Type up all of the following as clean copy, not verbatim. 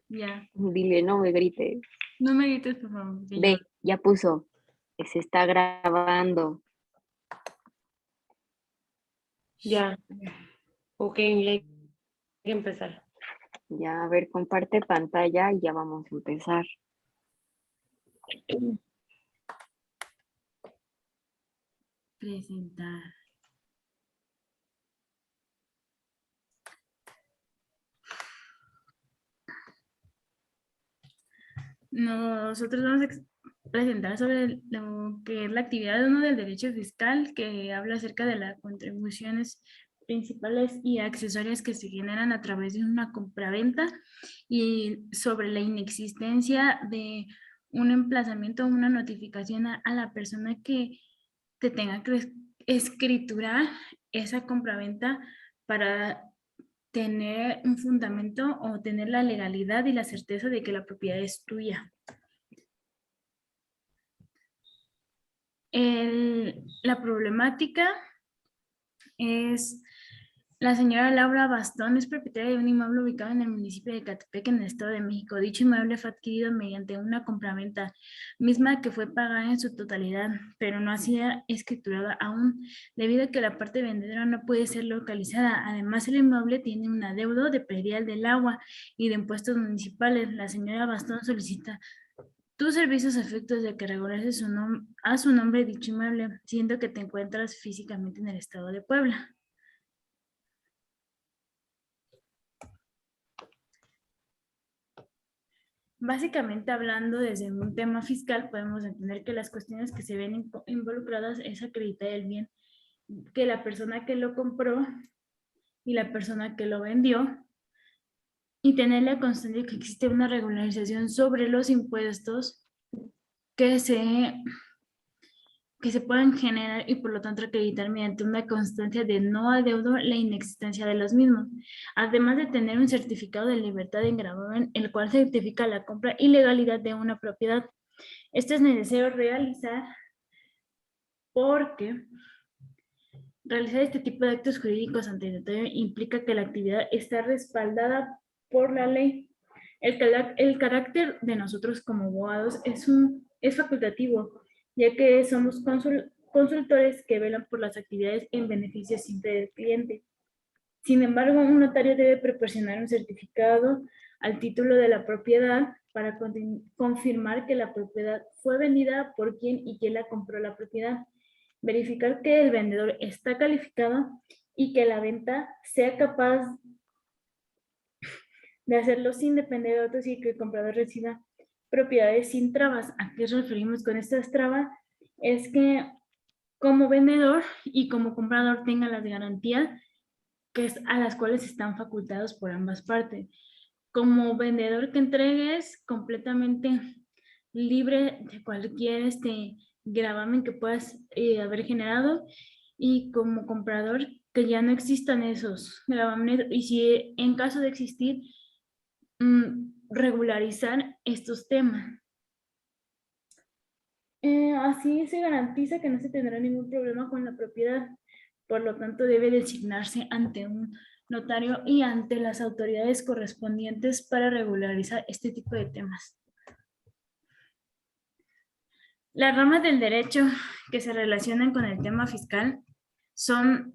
Ya. Dile, no me grites. No me grites, por favor. Que Ve, ya puso. Se está grabando. Ya. Ok, ya hay que empezar. Ya, a ver, comparte pantalla y ya vamos a empezar. Presentar. Nosotros vamos a presentar sobre lo que es la actividad 1 del derecho fiscal, que habla acerca de las contribuciones principales y accesorias que se generan a través de una compraventa y sobre la inexistencia de un emplazamiento o una notificación a la persona que te tenga que escriturar esa compraventa para tener un fundamento o tener la legalidad y la certeza de que la propiedad es tuya. La problemática es: la señora Laura Bastón es propietaria de un inmueble ubicado en el municipio de Catepec, en el Estado de México. Dicho inmueble fue adquirido mediante una compraventa misma que fue pagada en su totalidad, pero no ha sido escriturada aún, debido a que la parte vendedora no puede ser localizada. Además, el inmueble tiene un adeudo de predial del agua y de impuestos municipales. La señora Bastón solicita tus servicios a efectos de que regularices a su nombre dicho inmueble, siendo que te encuentras físicamente en el Estado de Puebla. Básicamente, hablando desde un tema fiscal, podemos entender que las cuestiones que se ven involucradas es acreditar el bien que la persona que lo compró y la persona que lo vendió, y tener la constancia que existe una regularización sobre los impuestos que se puedan generar y por lo tanto acreditar mediante una constancia de no adeudo la inexistencia de los mismos, además de tener un certificado de libertad de gravamen, el cual certifica la compra y legalidad de una propiedad. Esto es necesario realizar porque realizar este tipo de actos jurídicos ante notario implica que la actividad está respaldada por la ley. El carácter de nosotros como abogados es facultativo, ya que somos consultores que velan por las actividades en beneficio siempre del cliente. Sin embargo, un notario debe proporcionar un certificado al título de la propiedad para confirmar que la propiedad fue vendida por quién y quién la compró la propiedad, verificar que el vendedor está calificado y que la venta sea capaz de hacerlo sin depender de otros y que el comprador reciba propiedades sin trabas. ¿A qué nos referimos con estas trabas? Es que como vendedor y como comprador tenga las garantías a las cuales están facultados por ambas partes. Como vendedor, que entregues completamente libre de cualquier gravamen que puedas haber generado, y como comprador que ya no existan esos gravámenes, y si en caso de existir, regularizar estos temas. Así se garantiza que no se tendrá ningún problema con la propiedad. Por lo tanto, debe designarse ante un notario y ante las autoridades correspondientes para regularizar este tipo de temas. Las ramas del derecho que se relacionan con el tema fiscal son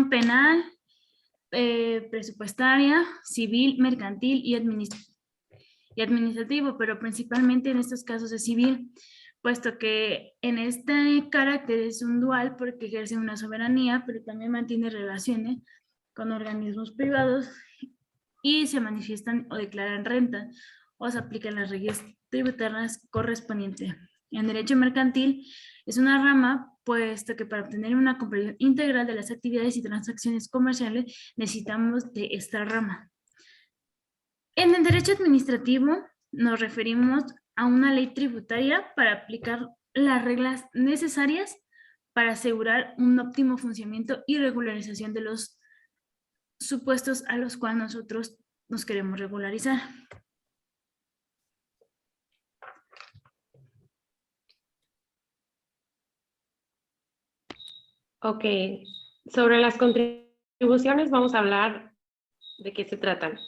penal, presupuestaria, civil, mercantil y administrativo, pero principalmente en estos casos es civil, puesto que en este carácter es un dual porque ejerce una soberanía, pero también mantiene relaciones con organismos privados y se manifiestan o declaran renta o se aplican las reglas tributarias correspondientes. En derecho mercantil es una rama, puesto que para obtener una comprensión integral de las actividades y transacciones comerciales necesitamos de esta rama. En el derecho administrativo nos referimos a una ley tributaria para aplicar las reglas necesarias para asegurar un óptimo funcionamiento y regularización de los supuestos a los cuales nosotros nos queremos regularizar. Ok, sobre las contribuciones vamos a hablar de qué se tratan.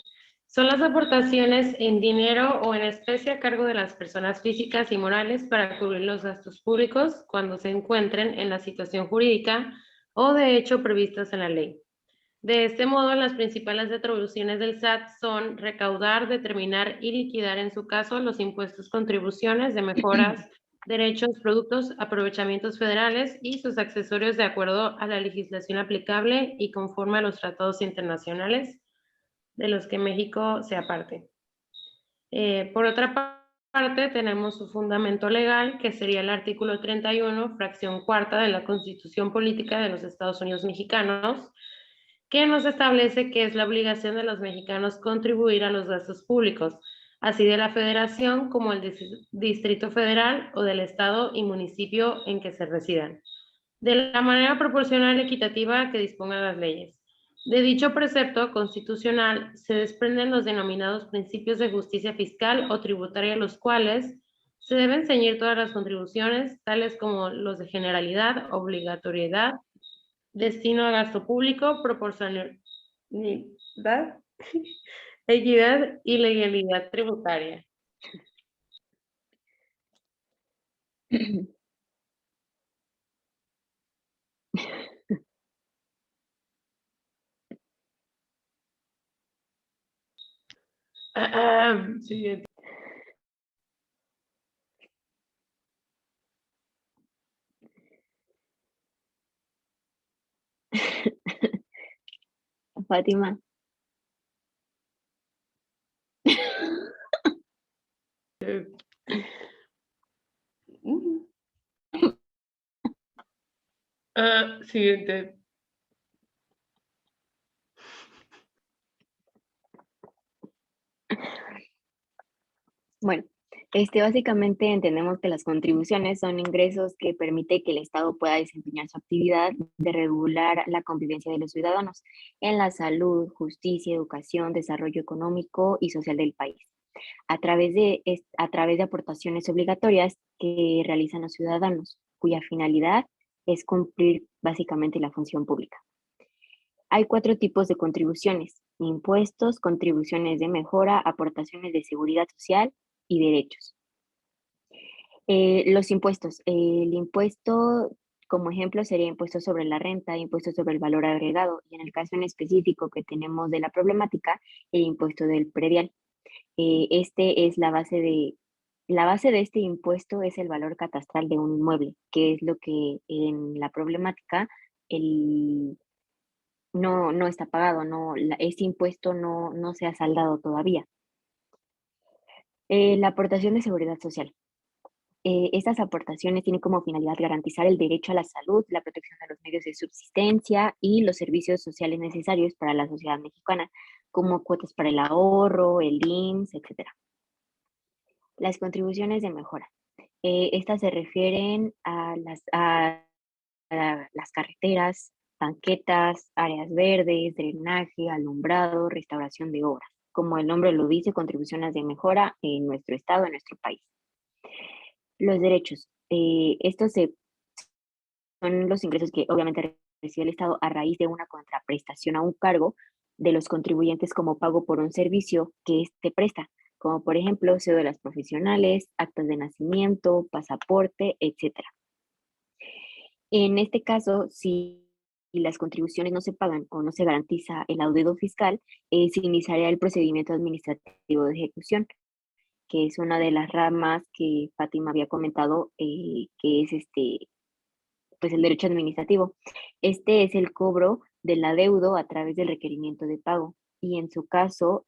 Son las aportaciones en dinero o en especie a cargo de las personas físicas y morales para cubrir los gastos públicos cuando se encuentren en la situación jurídica o de hecho previstas en la ley. De este modo, las principales atribuciones del SAT son recaudar, determinar y liquidar en su caso los impuestos, contribuciones de mejoras, derechos, productos, aprovechamientos federales y sus accesorios de acuerdo a la legislación aplicable y conforme a los tratados internacionales de los que México sea parte. Por otra parte, tenemos su fundamento legal, que sería el artículo 31, fracción cuarta de la Constitución Política de los Estados Unidos Mexicanos, que nos establece que es la obligación de los mexicanos contribuir a los gastos públicos, así de la Federación como el Distrito Federal o del Estado y municipio en que se residan, de la manera proporcional y equitativa que dispongan las leyes. De dicho precepto constitucional se desprenden los denominados principios de justicia fiscal o tributaria, los cuales se deben ceñir todas las contribuciones, tales como los de generalidad, obligatoriedad, destino a gasto público, proporcionalidad, equidad y legalidad tributaria. Siguiente. Fátima. Siguiente. Bueno, básicamente entendemos que las contribuciones son ingresos que permite que el Estado pueda desempeñar su actividad de regular la convivencia de los ciudadanos en la salud, justicia, educación, desarrollo económico y social del país, a través de aportaciones obligatorias que realizan los ciudadanos, cuya finalidad es cumplir básicamente la función pública. Hay 4 tipos de contribuciones: impuestos, contribuciones de mejora, aportaciones de seguridad social y derechos. Los impuestos. El impuesto, como ejemplo, sería impuesto sobre la renta, impuesto sobre el valor agregado, y en el caso en específico que tenemos de la problemática, el impuesto del predial. Este es la base de este impuesto es el valor catastral de un inmueble, que es lo que en la problemática no está pagado, ese impuesto no se ha saldado todavía. La aportación de seguridad social. Estas aportaciones tienen como finalidad garantizar el derecho a la salud, la protección de los medios de subsistencia y los servicios sociales necesarios para la sociedad mexicana, como cuotas para el ahorro, el IMSS, etc. Las contribuciones de mejora. Estas se refieren a las carreteras, banquetas, áreas verdes, drenaje, alumbrado, restauración de obras. Como el nombre lo dice, contribuciones de mejora en nuestro estado, en nuestro país. Los derechos. Estos son los ingresos que obviamente recibe el Estado a raíz de una contraprestación a un cargo de los contribuyentes como pago por un servicio que éste presta, como por ejemplo cédulas profesionales, actas de nacimiento, pasaporte, etc. En este caso, si las contribuciones no se pagan o no se garantiza el adeudo fiscal, se iniciaría el procedimiento administrativo de ejecución, que es una de las ramas que Fátima había comentado, que es pues el derecho administrativo. Este es el cobro del adeudo a través del requerimiento de pago. Y en su caso,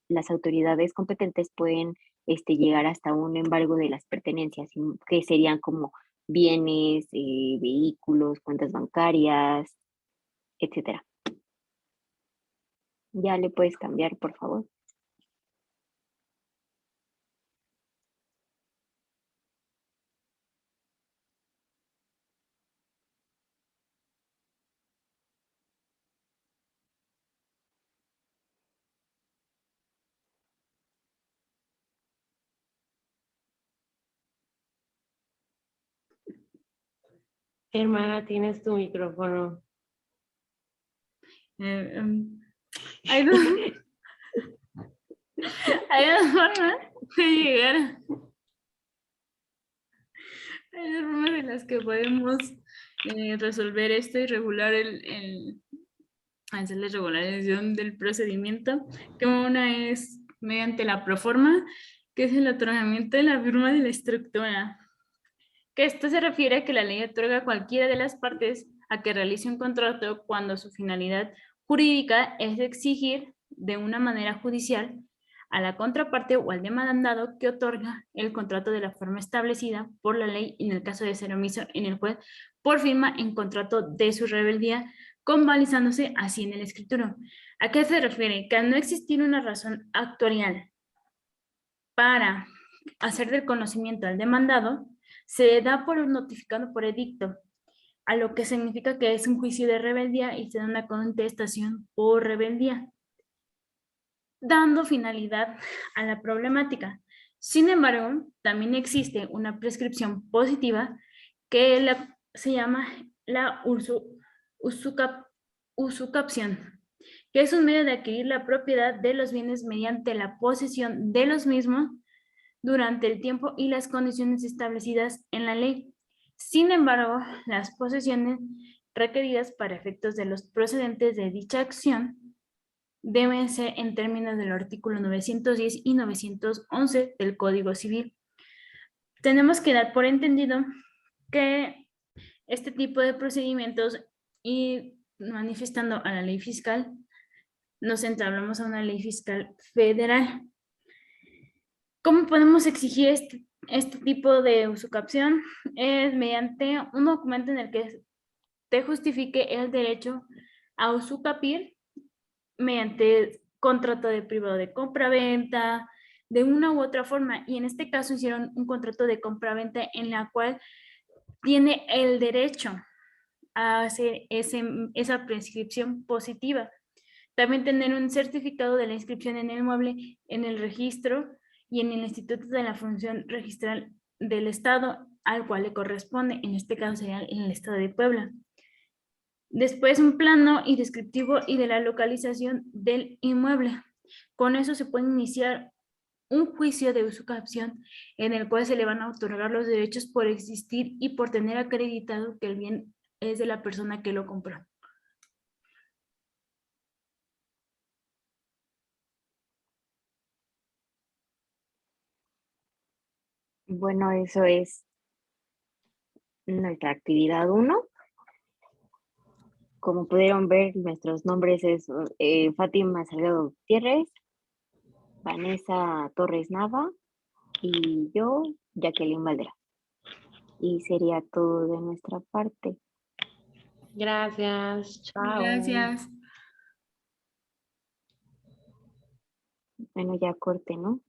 las autoridades competentes pueden llegar hasta un embargo de las pertenencias, que serían como bienes, vehículos, cuentas bancarias, etcétera. Ya le puedes cambiar, por favor. Hermana, tienes tu micrófono. I don't, Hay dos formas de llegar hay dos formas en las que podemos resolver esto y regular hacer la regularización del procedimiento, que una es mediante la proforma, que es el otorgamiento de la firma de la estructura. Que esto se refiere a que la ley otorga a cualquiera de las partes a que realice un contrato cuando su finalidad jurídica es exigir de una manera judicial a la contraparte o al demandado que otorga el contrato de la forma establecida por la ley en el caso de ser omiso en el juez por firma en contrato de su rebeldía, convalidándose así en el escritura. ¿A qué se refiere? Que al no existir una razón actuarial para hacer del conocimiento al demandado, se da por notificado por edicto, a lo que significa que es un juicio de rebeldía y se da una contestación por rebeldía, dando finalidad a la problemática. Sin embargo, también existe una prescripción positiva que se llama la usucapción, que es un medio de adquirir la propiedad de los bienes mediante la posesión de los mismos durante el tiempo y las condiciones establecidas en la ley. Sin embargo, las posesiones requeridas para efectos de los procedentes de dicha acción deben ser en términos del artículo 910 y 911 del Código Civil. Tenemos que dar por entendido que este tipo de procedimientos y manifestando a la ley fiscal, nos entablamos a una ley fiscal federal. ¿Cómo podemos exigir este tipo de usucapción? Es mediante un documento en el que te justifique el derecho a usucapir mediante contrato de privado de compra-venta, de una u otra forma. Y en este caso hicieron un contrato de compra-venta en la cual tiene el derecho a hacer esa prescripción positiva. También tener un certificado de la inscripción en el inmueble en el registro y en el Instituto de la Función Registral del Estado al cual le corresponde, en este caso sería en el Estado de Puebla. Después un plano y descriptivo y de la localización del inmueble. Con eso se puede iniciar un juicio de usucapción en el cual se le van a otorgar los derechos por existir y por tener acreditado que el bien es de la persona que lo compró. Bueno, eso es nuestra actividad 1. Como pudieron ver, nuestros nombres es Fátima Salgado Gutiérrez, Vanessa Torres Nava y yo, Jacqueline Valdera. Y sería todo de nuestra parte. Gracias. Chao. Gracias. Bueno, ya corte, ¿no?